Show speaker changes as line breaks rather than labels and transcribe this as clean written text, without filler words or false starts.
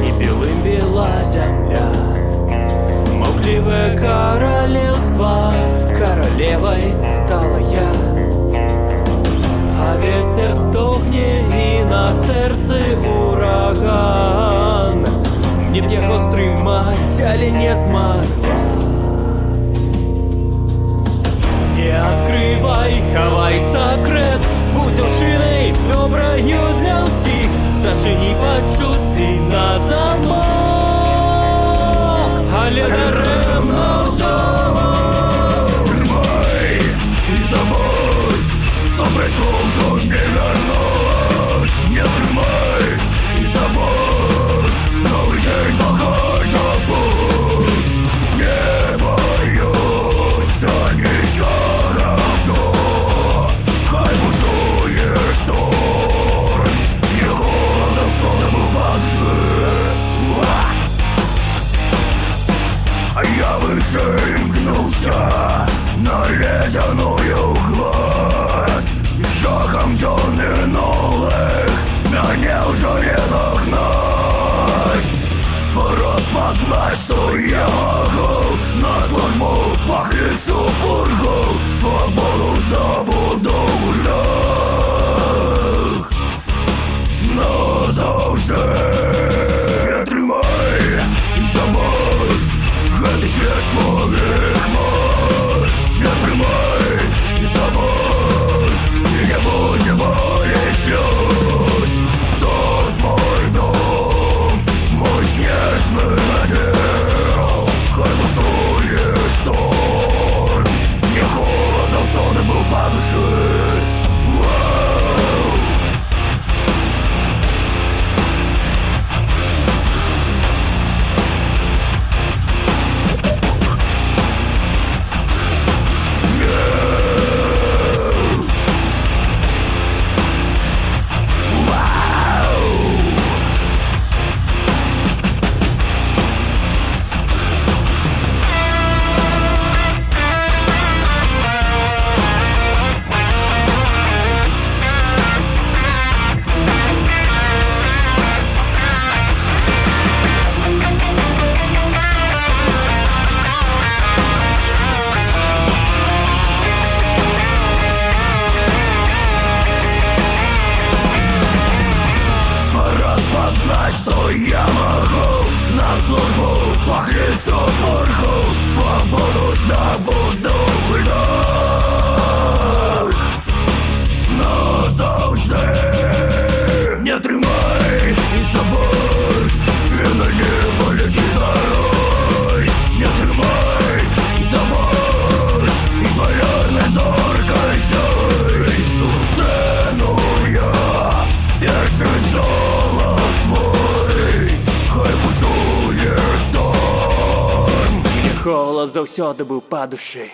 и белым бела земля. Молчаливое королевство, королевой стала я. А ветер стогне, і на серці ураган. Мне б його стримать, але не змогла. Не открывай, ховай секрет, будь очиней доброю для всіх. Зачини почутті на замок, але даремно все.
Тримай і забудь, що прийшло вже не вернуть. Не тримай і забудь, новий день багажа путь. Не боюся нічого, хай бушує шторм. Його завсюди побачи. А я вышимкнулся на ледяную гладь. Шагом тянулых меня уже не догнать. Распознать, что я могу на службу похлесть пургу. Свободу забуду в лях назавжди. Не тримай і забудь гэтый свет своих мод. Не тримай і забудь, і не будь болі сльоз. Тот мой дом, мой снежный надел. Хай бушує шторм, мне холод завсюди був по душі. Знать, что я могу на службу похлесть пургу. Свободу забуду в лях назавжди. Не тримай і забудь, і на небо лети зарой. Не тримай і забудь, і полярной зоркой сей. Зустріну я перший золот. Хай бушує шторм,
Мне холод завсёды був по душі.